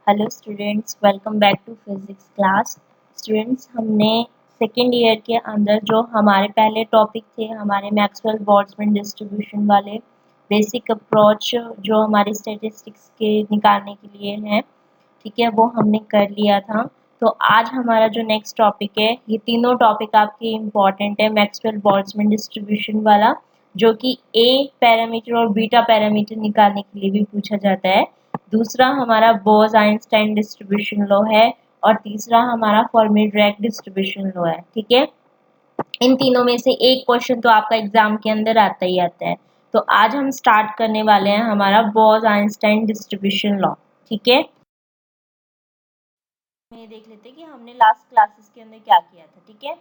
Hello students, welcome back to physics class. Students, हमने second year के अंदर जो हमारे पहले टॉपिक थे हमारे मैक्सवेल बोल्ट्जमैन डिस्ट्रीब्यूशन वाले बेसिक अप्रोच जो हमारे स्टैटिस्टिक्स के निकालने के लिए हैं, ठीक है, वो हमने कर लिया था। तो आज हमारा जो नेक्स्ट टॉपिक है, ये तीनों टॉपिक आपके इम्पॉर्टेंट है। मैक्सवेल बोल्ट्जमैन डिस्ट्रीब्यूशन वाला जो कि ए पैरामीटर और बीटा पैरामीटर निकालने के लिए भी पूछा जाता है। दूसरा हमारा बोस-आइंस्टाइन डिस्ट्रीब्यूशन लॉ है और तीसरा हमारा फर्मी-डिराक डिस्ट्रीब्यूशन लॉ है। ठीक है, इन तीनों में से एक क्वेश्चन तो आपका एग्जाम के अंदर आता ही आता है। तो आज हम स्टार्ट करने वाले हैं हमारा बोस-आइंस्टाइन डिस्ट्रीब्यूशन लॉ। ठीक है, ये देख लेते हैं कि हमने लास्ट क्लासेस के अंदर क्या किया था। ठीक है,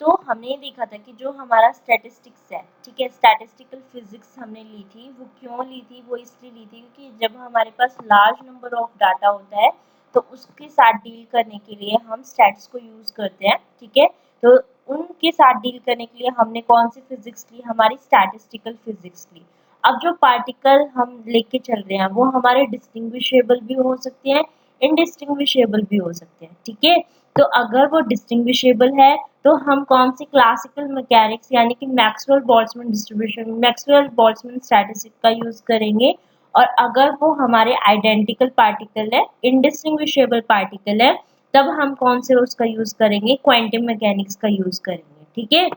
तो हमने ये देखा था कि जो हमारा स्टैटिस्टिक्स है, ठीक है, स्टैटिस्टिकल फिजिक्स हमने ली थी। वो क्यों ली थी? वो इसलिए ली थी क्योंकि जब हमारे पास लार्ज नंबर ऑफ डाटा होता है तो उसके साथ डील करने के लिए हम स्टैट्स को यूज करते हैं। ठीक है, तो उनके साथ डील करने के लिए हमने कौन सी फिजिक्स ली? हमारी स्टैटिस्टिकल फिजिक्स ली। अब जो पार्टिकल हम लेके चल रहे हैं वो हमारे डिस्टिंग्विशेबल भी हो सकते हैं, इनडिस्टिंग्विशेबल भी हो सकते हैं। ठीक है, तो अगर वो डिस्टिंग्विशेबल है तो हम कौन सी क्लासिकल मैकेनिक्स यानी कि Maxwell Boltzmann distribution, Maxwell Boltzmann statistic का यूज करेंगे। और अगर वो हमारे आइडेंटिकल पार्टिकल है, इनडिस्टिंग्विशेबल पार्टिकल है, तब हम कौन से उसका यूज करेंगे? क्वांटम मैकेनिक्स का यूज करेंगे। ठीक है,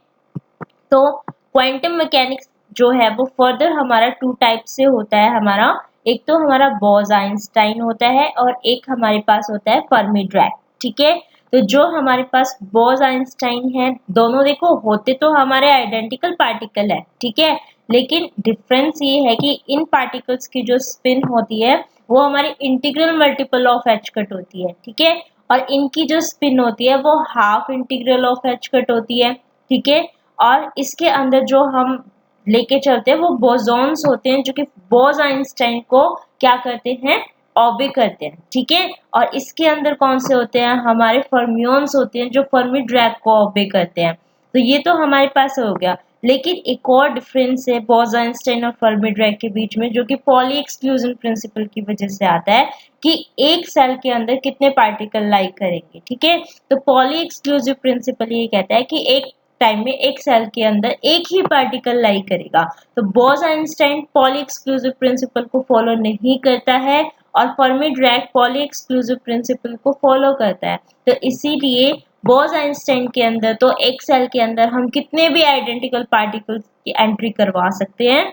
तो क्वांटम मैकेनिक्स जो है वो फर्दर हमारा टू टाइप से होता है। हमारा एक तो हमारा बोस-आइंस्टाइन होता है और एक हमारे पास होता है फर्मी-डिराक। ठीक है, तो जो हमारे पास बोस-आइंस्टाइन है, दोनों देखो होते तो हमारे आइडेंटिकल पार्टिकल है। ठीक है, लेकिन डिफरेंस ये है कि इन पार्टिकल्स की जो स्पिन होती है वो हमारी integral multiple of H cut होती है। ठीक है, और इनकी जो स्पिन होती है वो half integral of H cut होती है। ठीक है, और इसके अंदर जो हम लेके चलते हैं वो बोसॉन्स होते हैं जो कि बोस-आइंस्टाइन को क्या करते हैं? ऑबे करते हैं। ठीक है, और इसके अंदर कौन से होते हैं? हमारे फर्मियोन्स होते हैं जो फर्मी-डिराक को ऑबे करते हैं। तो ये तो हमारे पास हो गया, लेकिन एक और डिफरेंस है बोस-आइंस्टाइन और फर्मी-डिराक के बीच में जो कि पॉली एक्सक्लूजन प्रिंसिपल की वजह से आता है कि एक सेल के अंदर कितने पार्टिकल लाई करेंगे। ठीक है, तो पॉली एक्सक्लूसिव प्रिंसिपल ये कहता है कि एक टाइम में एक सेल के अंदर एक ही पार्टिकल लाई करेगा। तो बोस-आइंस्टाइन पॉली एक्सक्लूसिव प्रिंसिपल को फॉलो नहीं करता है और फर्मी-डिराक पॉली एक्सक्लूसिव प्रिंसिपल को फॉलो करता है। तो इसीलिए बोस-आइंस्टाइन के अंदर तो एक सेल के अंदर हम कितने भी आइडेंटिकल पार्टिकल्स की एंट्री करवा सकते हैं,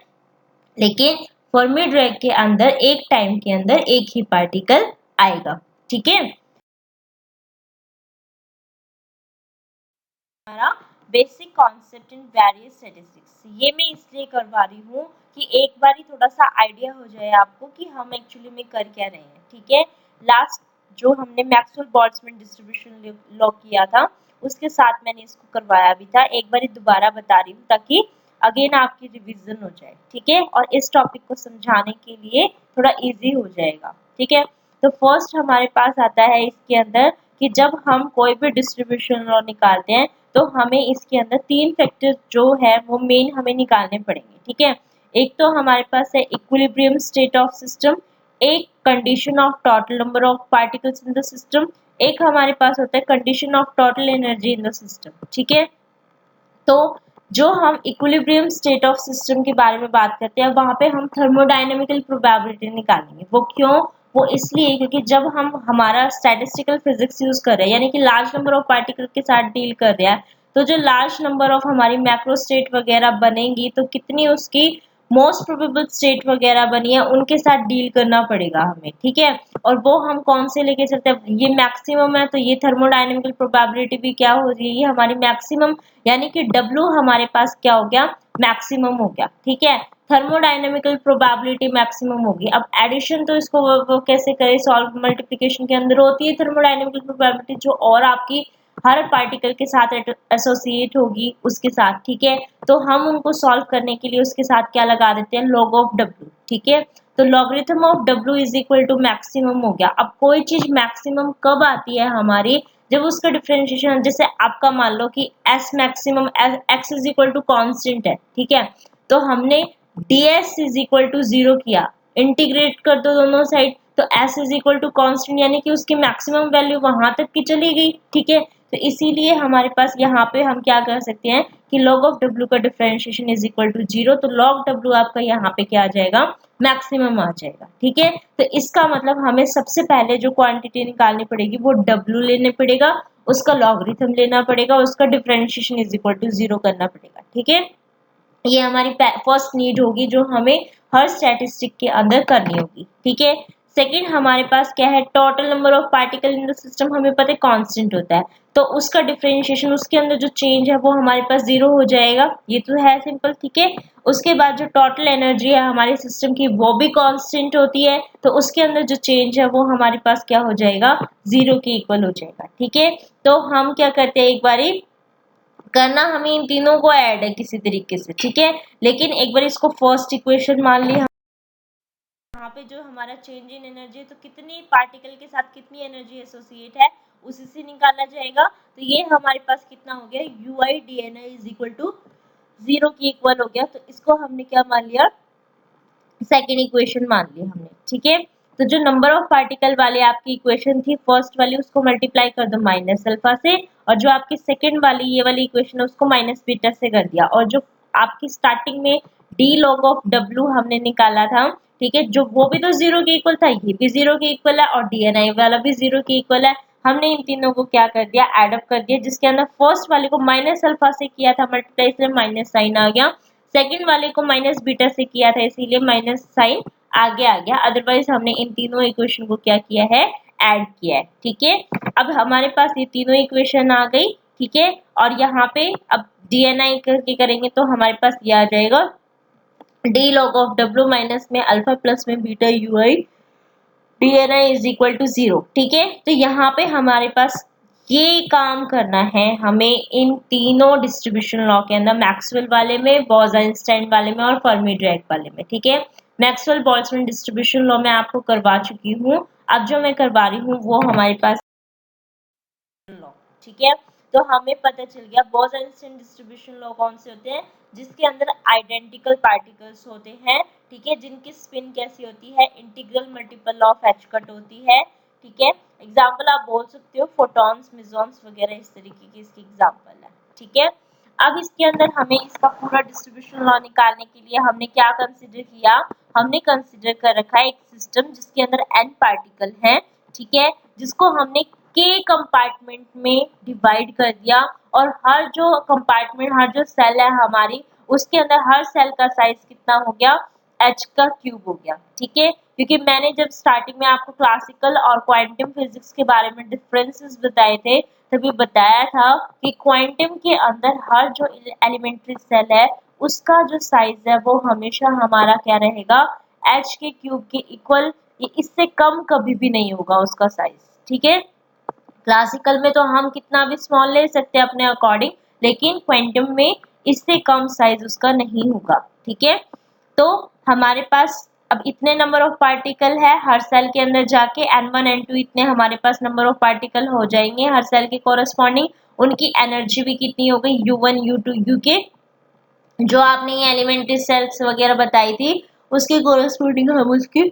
लेकिन फर्मी-डिराक के अंदर एक टाइम के अंदर एक ही पार्टिकल आएगा। ठीक है, हमारा basic concept in various statistics, ये मैं इसलिए करवा रही हूँ कि एक बार ही थोड़ा सा आइडिया हो जाए आपको कि हम एक्चुअली में कर क्या रहे हैं। ठीक है, लास्ट जो हमने मैक्सवेल बोल्ट्जमैन डिस्ट्रीब्यूशन लॉ किया था उसके साथ मैंने इसको करवाया भी था। एक बार दोबारा बता रही हूँ ताकि अगेन आपकी रिवीजन हो जाए। ठीक है, और इस टॉपिक को समझाने के लिए थोड़ा इजी हो जाएगा। ठीक है, तो फर्स्ट हमारे पास आता है इसके अंदर कि जब हम कोई भी डिस्ट्रीब्यूशन लॉ निकालते हैं तो हमें इसके अंदर तीन फैक्टर जो है वो मेन हमें निकालने पड़ेंगे। ठीक है, एक तो हमारे पास है इक्विलिब्रियम स्टेट ऑफ सिस्टम, एक condition of total number of particles in the system, एक हमारे पास होता है condition of total energy in the system. ठीक है, तो जो हम इक्विलिब्रियम स्टेट ऑफ सिस्टम के बारे में बात करते हैं वहां पे हम थर्मोडायनेमिकल प्रोबेबिलिटी निकालेंगे। वो क्यों? वो इसलिए क्योंकि जब हम हमारा स्टैटिस्टिकल फिजिक्स यूज कर रहे हैं यानी कि लार्ज नंबर ऑफ पार्टिकल के साथ डील कर रहे हैं, तो जो लार्ज नंबर ऑफ हमारी मैक्रो स्टेट वगैरह बनेंगी तो कितनी उसकी मोस्ट प्रोबेबल स्टेट वगैरह बनी है उनके साथ डील करना पड़ेगा हमें। ठीक है, और वो हम कौन से लेके चलते हैं? ये मैक्सिमम है तो ये थर्मोडायनेमिकल प्रोबेबिलिटी भी क्या हो रही है? ये हमारी मैक्सिमम यानी कि W हमारे पास क्या हो गया? मैक्सिमम हो गया। ठीक है, थर्मोडायनेमिकल प्रोबेबिलिटी मैक्सिमम होगी। अब एडिशन तो इसको वो कैसे करें? सॉल्व मल्टीप्लिकेशन के अंदर होती है थर्मोडायनेमिकल प्रोबेबिलिटी जो और आपकी हर पार्टिकल के साथ एसोसिएट होगी उसके साथ। ठीक है, तो हम उनको सॉल्व करने के लिए उसके साथ क्या लगा देते हैं? Log of W। ठीक है, तो logarithm of W is equal to maximum हो गया। अब कोई चीज मैक्सिमम कब आती है हमारी? जब उसका डिफरेंशिएशन, जैसे आपका मान लो कि S maximum x is equal to constant है। ठीक है, तो हमने ds इज इक्वल टू 0 किया, इंटीग्रेट कर दो दोनों साइड तो s is equal to constant यानी कि उसकी मैक्सिमम वैल्यू वहां तक की चली गई, ठीक है। तो इसीलिए हमारे पास यहाँ पे हम क्या कर सकते हैं कि log ऑफ w का डिफरेंशिएशन इज इक्वल टू 0, तो log w आपका यहाँ पे क्या आ जाएगा, मैक्सिमम आ जाएगा, ठीक है। तो इसका मतलब हमें सबसे पहले जो क्वांटिटी निकालनी पड़ेगी वो w लेने पड़ेगा, उसका लॉगरिथम लेना पड़ेगा, उसका डिफरेंशिएशन इज इक्वल टू 0 करना पड़ेगा, ठीक है। ये हमारी फर्स्ट नीड होगी जो हमें हर स्टैटिस्टिक के अंदर करनी होगी, ठीक है। सेकंड हमारे पास क्या है, total number of particle in the system हमें पता है कांस्टेंट होता है, तो उसका डिफरेंशिएशन उसके अंदर जो चेंज है वो हमारे पास 0 हो जाएगा, ये तो है सिंपल, ठीक है। उसके बाद जो टोटल एनर्जी है हमारे सिस्टम की वो भी कांस्टेंट होती है, तो उसके अंदर जो चेंज है वो हमारे पास क्या हो जाएगा, 0 के इक्वल हो जाएगा, ठीक है। तो हम क्या करते हैं, एक बारी करना हमें इन तीनों को ऐड है किसी तरीके से, ठीक है। लेकिन एक बार इसको फर्स्ट इक्वेशन मान लिया, यहाँ पे जो हमारा चेंज इन एनर्जी है तो कितनी पार्टिकल के साथ कितनी एनर्जी एसोसिएट है उसी से निकाला जाएगा। तो ये हमारे पास कितना हो गया, U I D N I is equal to 0 की इक्वल हो गया, तो इसको हमने क्या मान लिया, सेकेंड इक्वेशन मान ली हमने, ठीक है। तो जो नंबर ऑफ पार्टिकल वाले आपकी इक्वेशन थी फर्स्ट वाली, उसको मल्टीप्लाई कर दो माइनस अल्फा से, और जो आपकी सेकेंड वाली ये वाली इक्वेशन है उसको माइनस बीटा से कर दिया, और जो आपकी स्टार्टिंग में डी लॉग ऑफ डब्ल्यू हमने निकाला था, ठीक है, जो वो भी तो 0 के इक्वल था, ये भी 0 के इक्वल है, और डीएनआई वाला भी 0 के इक्वल है। हमने इन तीनों को क्या कर दिया, एड अप कर दिया, जिसके अंदर फर्स्ट वाले को माइनस अल्फा से किया था मल्टीप्लाई, इसलिए माइनस साइन आ गया, सेकंड वाले को माइनस बीटा से किया था इसीलिए माइनस साइन आगे आ गया, अदरवाइज हमने इन तीनों इक्वेशन को क्या किया है, ऐड किया है, ठीक है। अब हमारे पास ये तीनों इक्वेशन आ गई, ठीक है, और यहाँ पे अब डीएनआई करके करेंगे तो हमारे पास ये आ जाएगा D log of W minus में अल्फा प्लस में beta U I DNI is equal to 0, ठीक है। तो यहाँ पे हमारे पास ये काम करना है हमें इन तीनों डिस्ट्रीब्यूशन लॉ के अंदर, मैक्सवेल वाले में, बॉस-आइंस्टाइन वाले में और फर्मी-डिराक वाले में, ठीक है। मैक्सवेल बोल्ट्जमैन डिस्ट्रीब्यूशन लॉ मैं आपको करवा चुकी हूँ, अब जो मैं करवा रही हूँ वो हमारे पास लॉ, ठीक है। तो हमें पता चल गया बॉस-आइंस्टाइन डिस्ट्रीब्यूशन लॉ कौन से होते हैं, जिसके अंदर आइडेंटिकल पार्टिकल्स होते हैं, ठीक है, जिनकी स्पिन कैसी होती है, integral multiple of H cut होती है, ठीक है। एग्जाम्पल आप बोल सकते हो फोटॉन्स, मिजॉन्स वगैरह, इस तरीके की इसकी एग्जाम्पल है, ठीक है। अब इसके अंदर हमें इसका पूरा डिस्ट्रीब्यूशन लॉ निकालने के लिए हमने क्या कंसिडर किया, हमने कंसिडर कर रखा है एक सिस्टम जिसके अंदर n पार्टिकल हैं, ठीक है, जिसको हमने k कंपार्टमेंट में डिवाइड कर दिया, और हर जो कंपार्टमेंट, हर जो सेल है हमारी, उसके अंदर हर सेल का साइज कितना हो गया, h का क्यूब हो गया, ठीक है। क्योंकि मैंने जब स्टार्टिंग में आपको क्लासिकल और क्वांटम फिजिक्स के बारे में डिफरेंसेस बताए थे, तभी बताया था कि क्वांटम के अंदर हर जो एलिमेंट्री सेल है उसका जो साइज है वो हमेशा हमारा क्या रहेगा, h के क्यूब के इक्वल, इससे कम कभी भी नहीं होगा उसका साइज, ठीक है। क्लासिकल में तो हम कितना भी स्मॉल ले सकते हैं अपने अकॉर्डिंग, लेकिन क्वांटम में इससे कम साइज उसका नहीं होगा, ठीक है। तो हमारे पास अब इतने नंबर ऑफ पार्टिकल है, हर सेल के अंदर जाके n1 n2 इतने हमारे पास नंबर ऑफ पार्टिकल हो जाएंगे हर सेल के कोरस्पॉन्डिंग, उनकी एनर्जी भी कितनी हो गई, u1 u2 uk, जो आपने ये एलिमेंट्री सेल्स वगैरह बताई थी उसके कोरस्पॉन्डिंग हम उसकी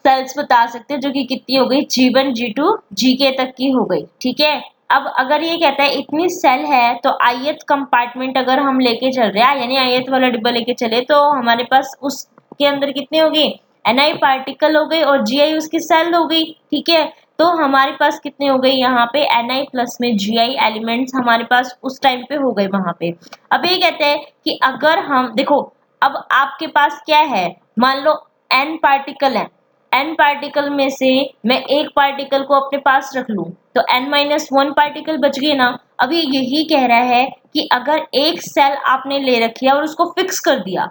सेल्स बता सकते हैं, जो कि कितनी हो गई, G1 G2 Gk तक की हो गई, ठीक है। अब अगर ये कहता है इतनी सेल है तो ith कंपार्टमेंट अगर हम लेके चल रहे हैं, यानी ith वाला डिब्बा लेके चले, तो हमारे पास उसके अंदर कितनी होगी, ni पार्टिकल हो गई, और gi उसकी सेल हो गई, ठीक है। तो हमारे पास कितने हो गई, यहाँ पे ni प्लस में gi एलिमेंट्स हमारे पास उस टाइम पे हो गए वहां पे। अब ये कहते हैं कि अगर हम देखो, अब आपके पास क्या है, मान लो n पार्टिकल है, n पार्टिकल में से मैं एक पार्टिकल को अपने पास रख लूं तो n-1 पार्टिकल बच गए ना। अब ये यही कह रहा है कि अगर एक सेल आपने ले रखी है और उसको फिक्स कर दिया,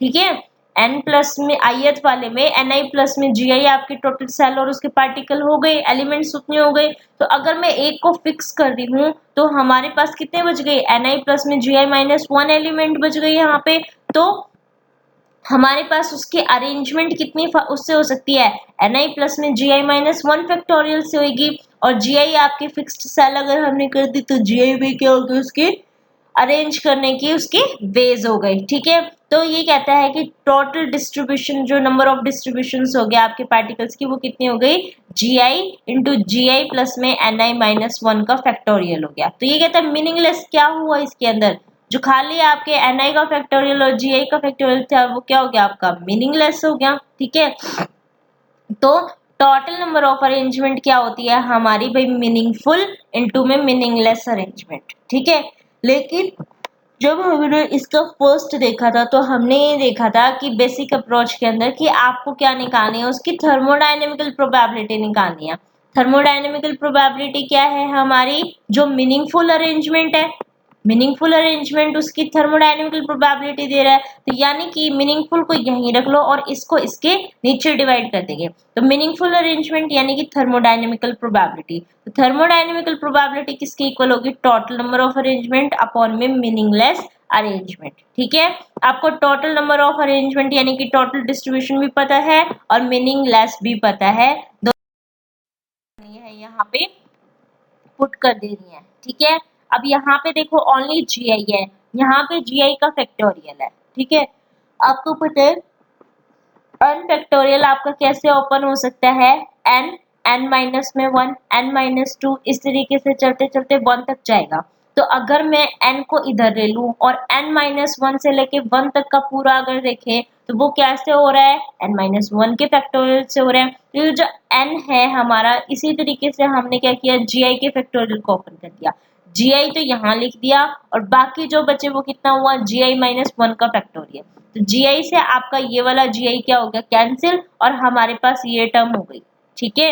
ठीक है, n प्लस में ith वाले में ni प्लस में gi आपके टोटल सेल और उसके पार्टिकल हो गए, एलिमेंट्स उतने हो गए, तो अगर मैं एक को फिक्स कर दी हूँ तो हमारे पास कितने बच गए, ni प्लस में gi माइनस 1 एलिमेंट बच गए यहाँ पे। तो हमारे पास उसकी अरेंजमेंट कितनी उससे हो सकती है, ni प्लस में gi माइनस 1 फैक्टोरियल से होगी, और gi आपकी फिक्स्ड सेल अगर हमने कर दी तो gi भी क्या होगी उसकी अरेंज करने की उसकी वेज हो गई, ठीक है। तो ये कहता है कि टोटल डिस्ट्रीब्यूशन, जो नंबर ऑफ डिस्ट्रीब्यूशन हो गया आपके पार्टिकल्स की, वो कितनी हो गई, GI इंटू GI प्लस में Ni-1 का फैक्टोरियल हो गया। तो ये कहता है मीनिंगलेस क्या हुआ इसके अंदर, जो खाली आपके Ni का फैक्टोरियल और GI का फैक्टोरियल था वो क्या हो गया आपका, मीनिंगलेस हो गया, ठीक है। तो टोटल नंबर ऑफ अरेंजमेंट क्या होती है हमारी भाई, मीनिंगफुल इनटू में मीनिंगलेस अरेंजमेंट, ठीक है। लेकिन जब हमने इसका फर्स्ट देखा था तो हमने ये देखा था कि बेसिक अप्रोच के अंदर कि आपको क्या निकालनी है, उसकी थर्मोडायनेमिकल प्रोबेबिलिटी निकालनी है। थर्मोडायनेमिकल प्रोबेबिलिटी क्या है हमारी, जो मीनिंगफुल अरेंजमेंट है, मीनिंगफुल अरेंजमेंट उसकी थर्मोडायनेमिकल प्रोबेबिलिटी दे रहा है, तो यानी कि मीनिंगफुल को यहीं रख लो और इसको इसके नीचे डिवाइड कर देंगे। तो मीनिंगफुल अरेंजमेंट यानी कि थर्मोडायनेमिकल प्रोबेबिलिटी, तो थर्मोडायनेमिकल प्रोबेबिलिटी किसके इक्वल होगी, total number of arrangement upon में मीनिंगलेस अरेंजमेंट, ठीक है। आपको टोटल नंबर ऑफ अरेंजमेंट यानी कि टोटल डिस्ट्रीब्यूशन भी पता है और मीनिंगलेस भी पता है, है यहाँ पे पुट कर दे रही है, ठीक है। अब यहाँ पे देखो ओनली GI है, यहाँ पे GI का फैक्टोरियल है, ठीक है। आपको पता है n फैक्टोरियल आपका कैसे ओपन हो सकता है, n n माइनस में 1 n माइनस 2 इस तरीके से चलते चलते 1 तक जाएगा। तो अगर मैं n को इधर ले लूं और n माइनस 1 से लेके 1 तक का पूरा अगर देखें तो वो कैसे हो रहा है, n माइनस 1 के फैक्टोरियल से हो रहा है। तो ये जो n है हमारा, इसी तरीके से हमने क्या किया, GI के फैक्टोरियल को ओपन कर दिया, GI तो यहाँ लिख दिया और बाकी जो बचे वो कितना हुआ, GI माइनस 1 का फैक्टोरियल। तो GI से आपका ये वाला GI क्या हो गया, कैंसिल, और हमारे पास ये टर्म हो गई, ठीक है।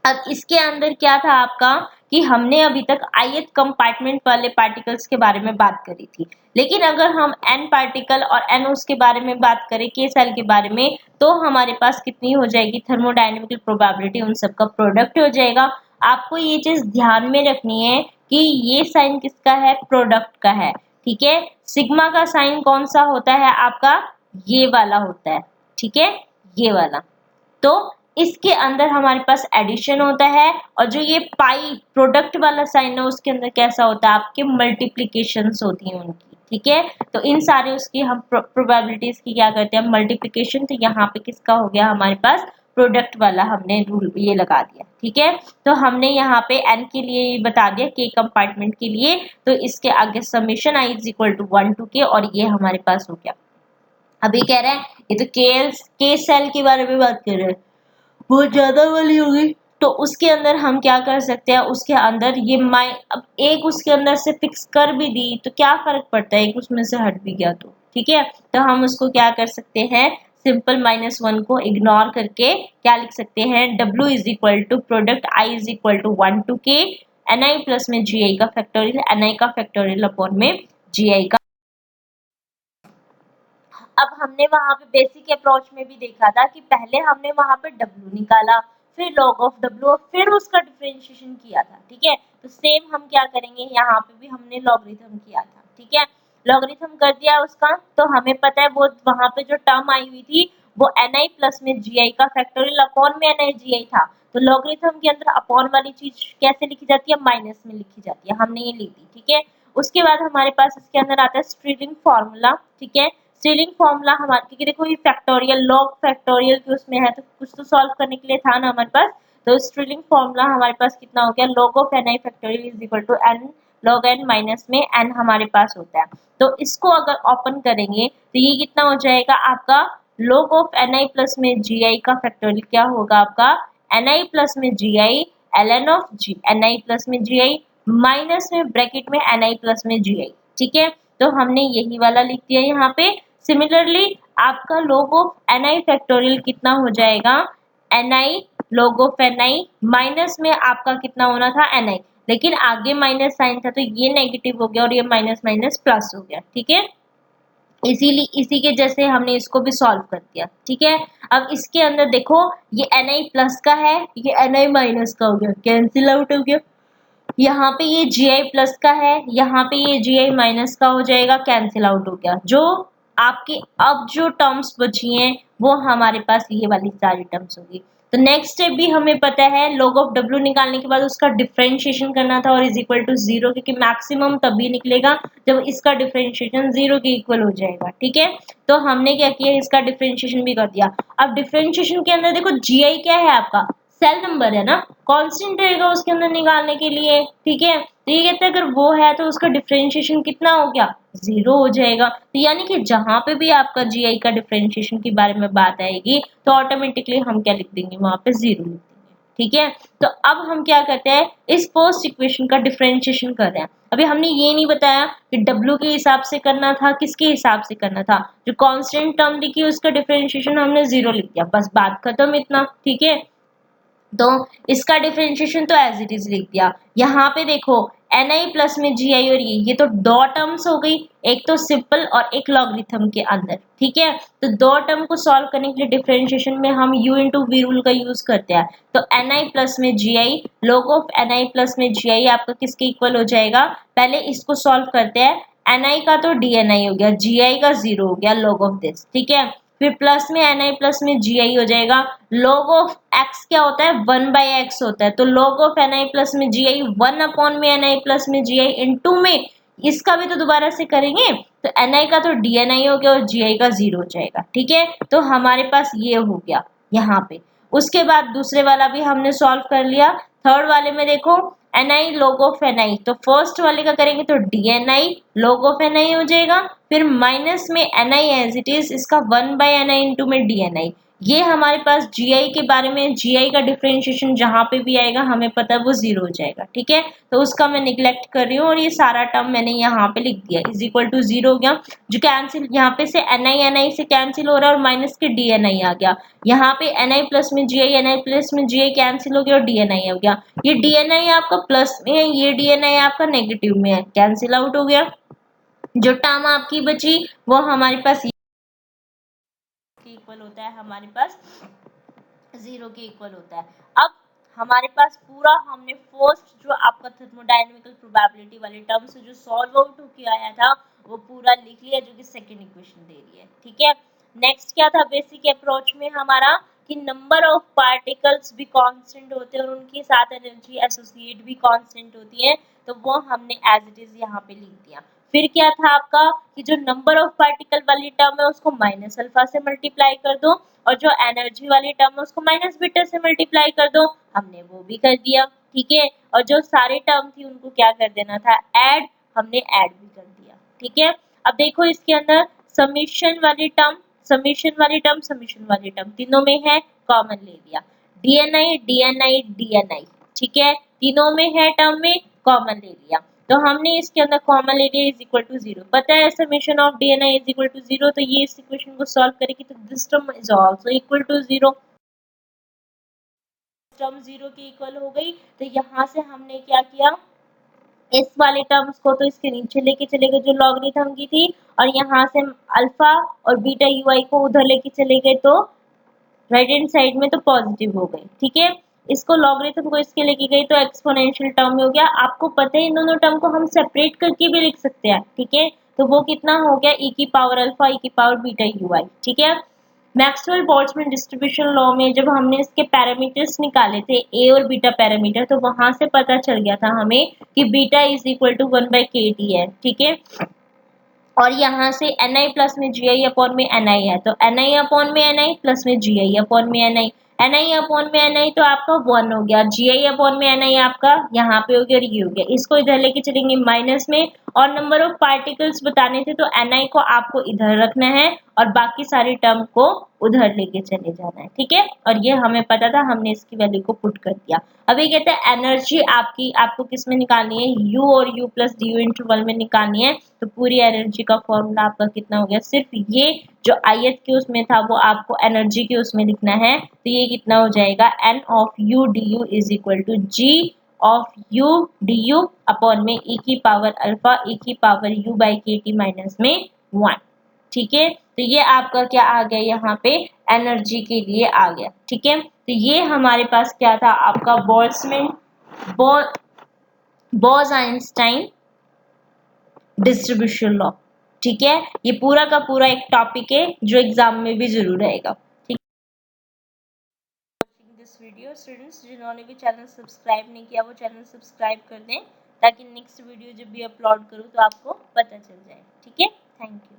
अब इसके अंदर क्या था आपका कि हमने अभी तक ith कंपार्टमेंट वाले पार्टिकल्स के बारे में बात करी थी, लेकिन अगर हम n पार्टिकल और NOs के बारे में बात करें, k सेल के बारे में, तो हमारे पास कितनी हो जाएगी, थर्मोडायनेमिकल प्रोबेबिलिटी उन सब का प्रोडक्ट हो जाएगा। आपको ये चीज ध्यान में रखनी है कि ये साइन किसका है, प्रोडक्ट का है, ठीक है। सिग्मा का साइन कौन सा होता है आपका, ये वाला होता है, ठीक है, ये वाला। तो इसके अंदर हमारे पास एडिशन होता है और जो ये पाई प्रोडक्ट वाला साइन है उसके अंदर कैसा होता है, आपके मल्टीप्लिकेशंस होती हैं उनकी, ठीक है। तो इन सारे उसकी हम प्रोबेबिलिटीज की क्या करते हैं, मल्टीप्लिकेशन। तो यहाँ पे किसका हो गया हमारे पास, प्रोडक्ट वाला हमने रूल ये लगा दिया, ठीक है। तो हमने यहाँ पे n के लिए बता दिया, k कंपार्टमेंट के लिए, तो इसके आगे summation i is equal to 1 to k, और ये हमारे पास हो गया। अभी कह रहे हैं ये तो के सेल के बारे में बात कर रहे हैं, बहुत ज्यादा वाली होगी, तो उसके अंदर हम क्या कर सकते हैं, उसके अंदर ये अब एक उसके अंदर से फिक्स कर भी दी तो क्या फर्क पड़ता है, एक उसमें से हट भी गया तो, ठीक है। तो हम उसको क्या कर सकते हैं, सिंपल -1 को इग्नोर करके क्या लिख सकते हैं, W is equal to product I is equal to 1 to k Ni plus में GI का फैक्टोरियल, Ni का फैक्टोरियल अपॉन में GI का। अब हमने वहां पे बेसिक अप्रोच में भी देखा था कि पहले हमने वहां पे W निकाला, फिर log ऑफ W और फिर उसका डिफरेंशिएशन किया था, ठीक है। तो सेम हम क्या करेंगे, यहाँ पे भी हमने लॉगरिथम किया था, ठीक है। लॉगरिथम कर दिया उसका, तो हमें पता है वो वहां पे जो टर्म आई हुई थी वो Ni प्लस में GI का फैक्टोरियल अपॉन में Ni GI था। तो लॉगरिथम के अंदर अपॉन वाली चीज कैसे लिखी जाती है, माइनस में लिखी जाती है, हमने ये ली थी, ठीक है। उसके बाद हमारे पास इसके अंदर आता है स्ट्रीलिंग फॉर्मूला, ठीक है। स्ट्रीलिंग फॉर्मूला हमारे, क्योंकि देखो ये फैक्टोरियल लॉग फैक्टोरियल के उसमें है तो कुछ तो सॉल्व करने के लिए था ना हमारे पास। तो स्ट्रीलिंग फॉर्मूला हमारे पास कितना हो गया, log of Ni factorial is equal to n log n minus में n हमारे पास होता है। तो इसको अगर ओपन करेंगे तो ये कितना हो जाएगा आपका, log ऑफ Ni प्लस में Gi का फैक्टोरियल क्या होगा आपका, Ni प्लस में Gi ln of Ni plus में Gi माइनस में ब्रैकेट में Ni प्लस में Gi, ठीक है। तो हमने यही वाला लिख दिया यहाँ पे। सिमिलरली आपका log ऑफ Ni फैक्टोरियल कितना हो जाएगा, Ni log of Ni minus में आपका कितना होना था Ni, लेकिन आगे माइनस साइन था तो ये नेगेटिव हो गया और ये माइनस माइनस प्लस हो गया, ठीक है। इसीलिए इसी के जैसे हमने इसको भी सॉल्व कर दिया, ठीक है। अब इसके अंदर देखो ये Ni प्लस का है, ये Ni माइनस का हो गया, कैंसिल आउट हो गया। यहाँ पे ये Gi प्लस का है, यहाँ पे ये Gi माइनस का हो जाएगा, कैंसिल आउट हो गया। जो आपकी अब जो टर्म्स बची हैं वो हमारे पास ये वाली सारी टर्म्स होगी। तो नेक्स्ट स्टेप भी हमें पता है, log ऑफ W निकालने के बाद उसका डिफरेंशिएशन करना था और इज इक्वल टू 0, क्योंकि मैक्सिमम तभी निकलेगा जब इसका डिफरेंशिएशन 0 के इक्वल हो जाएगा। ठीक है, तो हमने क्या किया, इसका डिफरेंशिएशन भी कर दिया। अब डिफरेंशिएशन के अंदर देखो GI क्या है, आपका सेल नंबर है ना, कांस्टेंट रहेगा उसके अंदर निकालने के लिए। ठीक है, तो ये कहते हैं अगर वो है तो उसका डिफरेंशिएशन कितना हो गया, 0 हो जाएगा। तो यानी कि जहां पे भी आपका GI का डिफरेंशिएशन के बारे में बात आएगी तो ऑटोमेटिकली हम क्या लिख देंगे, वहां पे 0 लिख देंगे। ठीक है, तो अब हम क्या करते हैं, इस फर्स्ट इक्वेशन का डिफरेंशिएशन कर रहे हैं। अभी हमने ये नहीं बताया कि W के हिसाब से करना था, किसके हिसाब से करना था, जो कांस्टेंट टर्म लिखी उसका डिफरेंशिएशन हमने 0 लिख दिया, बस बात खत्म, इतना। ठीक है, तो इसका डिफरेंशिएशन तो एज इट इज लिख दिया। यहाँ पे देखो Ni प्लस में Gi और ये तो दो टर्म्स हो गई, एक तो सिंपल और एक लॉगरिथम के अंदर। ठीक है, तो दो टर्म को सॉल्व करने के लिए डिफरेंशिएशन में हम u इंटू वी रूल का यूज करते हैं। तो Ni प्लस में Gi, log of Ni plus में Gi आपका किसके इक्वल हो जाएगा, पहले इसको सॉल्व करते हैं। Ni का तो Dni हो गया, Gi का 0 हो गया, log ऑफ दिस। ठीक है, फिर प्लस में Ni प्लस में Gi हो जाएगा। log ऑफ x क्या होता है, 1/x होता है, तो log ऑफ Ni प्लस में Gi 1 अपॉन में Ni प्लस में Gi इनटू में इसका भी तो दोबारा से करेंगे, तो Ni का तो Dni हो गया और Gi का 0 हो जाएगा। ठीक है, तो हमारे पास ये हो गया यहाँ पे। उसके बाद दूसरे वाला भी हमने सॉल्व कर लिया। थर्ड वाले में देखो Ni log ऑफ Ni, तो फर्स्ट वाले का करेंगे तो Dni log ऑफ Ni हो जाएगा, फिर माइनस में Ni एज इट इज, इसका 1/Ni इंटू में Dni। ये हमारे पास GI के बारे में, GI का डिफरेंशिएशन जहां पे भी आएगा हमें पता है वो 0 हो जाएगा। ठीक है, तो उसका मैं निगलेक्ट कर रही हूँ और ये सारा टर्म मैंने यहाँ पे लिख दिया, इज इक्वल टू 0 हो गया, जो कैंसिल यहाँ पे से Ni से कैंसिल हो रहा है और माइनस के Dni आ गया। यहाँ पे Ni प्लस में Gi कैंसिल हो गया और Dni हो गया। ये Dni आपका प्लस में है, ये Dni आपका नेगेटिव में है, कैंसिल आउट हो गया। जो टर्म आपकी बची वो हमारे पास इक्वल होता है, हमारे पास 0 के इक्वल होता है। अब हमारे पास पूरा हमने फर्स्ट जो आपका थर्मोडायनामिकल प्रोबेबिलिटी वाले टर्म से जो सॉल्व आउट होके आया था वो पूरा लिख लिया, जो कि सेकंड इक्वेशन दे रही है। ठीक है, नेक्स्ट क्या था बेसिक अप्रोच में हमारा, कि नंबर ऑफ पार्टिकल्स भी कांस्टेंट होते हैं और उनके साथ एनर्जी एसोसिएट भी कांस्टेंट होती है, तो वो हमने एज इट इज यहाँ पे लिख दिया। फिर क्या था आपका, कि जो नंबर ऑफ पार्टिकल वाली टर्म है उसको माइनस अल्फा से मल्टीप्लाई कर दो और जो एनर्जी वाली टर्म है उसको माइनस बीटा से मल्टीप्लाई कर दो, हमने वो भी कर दिया। ठीक है, और जो सारे टर्म थी उनको क्या कर देना था, ऐड, हमने ऐड भी कर दिया। ठीक है, अब देखो इसके अंदर समीशन वाली टर्म, समीशन वाली टर्म, समीशन वाली टर्म तीनों में है, कॉमन ले लिया। डीएनआई डीएनआई डीएनआई, ठीक है, तीनों में है टर्म में, कॉमन ले लिया। तो हमने इसके अंदर कॉमन ले लिया, इज इक्वल टू 0। पता है summation of DNI is equal to 0, तो ये इस इक्वेशन को सॉल्व करेगी तो this term is also equal to 0, term 0 के इक्वल हो गई। तो यहाँ से हमने क्या किया, इस वाले टर्म्स को तो इसके नीचे लेके चले गए जो लॉगरिथम की थी, और यहाँ से अल्फा और बीटा यूआई को उधर लेके चले गए, तो राइट हैंड साइड में तो पॉजिटिव हो गई। ठीक है, इसको लॉगरिथम को इसके लेके गई तो एक्सपोनेंशियल टर्म में हो गया। आपको पता है इन दोनों टर्म को हम सेपरेट करके भी लिख सकते हैं। ठीक है, तो वो कितना हो गया, e की पावर अल्फा e की पावर बीटा यूआई। ठीक है, मैक्सवेल बोल्ट्जमैन डिस्ट्रीब्यूशन लॉ में जब हमने इसके पैरामीटर्स निकाले थे ए और बीटा पैरामीटर, तो वहां से पता चल गया था हमें कि beta is equal to 1/kT है। ठीक है, और यहाँ से Ni प्लस में Gi अपॉन में Ni है, तो Ni अपॉन में Ni प्लस में Gi अपॉन में Ni, Ni अपॉन में Ni तो आपका 1 हो गया, Gi अपॉन में Ni आपका यहाँ पे हो गया और ये हो गया। इसको इधर लेके चलेंगे माइनस में, और नंबर ऑफ पार्टिकल्स बताने थे तो Ni को आपको इधर रखना है और बाकी सारी टर्म को उधर लेके चले जाना है। ठीक है, और ये हमें पता था, हमने इसकी वैल्यू को पुट कर दिया। अब ये कहते हैं एनर्जी आपकी आपको किस में निकालनी है, U और U प्लस डी इंटरवल में निकालनी है। तो पूरी एनर्जी का फॉर्मूला आपका कितना हो गया, सिर्फ ये जो ith के उसमें था वो आपको एनर्जी के उसमें लिखना है, तो ये कितना हो जाएगा, N of U du is equal to G of U du upon में e की पावर अल्फा e की power U by KT minus में 1। ठीक है, तो ये आपका क्या आ गया, यहाँ पे एनर्जी के लिए आ गया। ठीक है, तो ये हमारे पास क्या था, आपका बोल्ट्जमैन बोस-आइंस्टाइन डिस्ट्रीब्यूशन लॉ। ठीक है, ये पूरा का पूरा एक टॉपिक है जो एग्जाम में भी जरूर रहेगा। ठीक है, वीडियो। स्टूडेंट्स जिन्होंने भी चैनल सब्सक्राइब नहीं किया वो चैनल सब्सक्राइब कर दें ताकि नेक्स्ट वीडियो जब भी अपलोड करूँ तो आपको पता चल जाए। ठीक है, थैंक यू।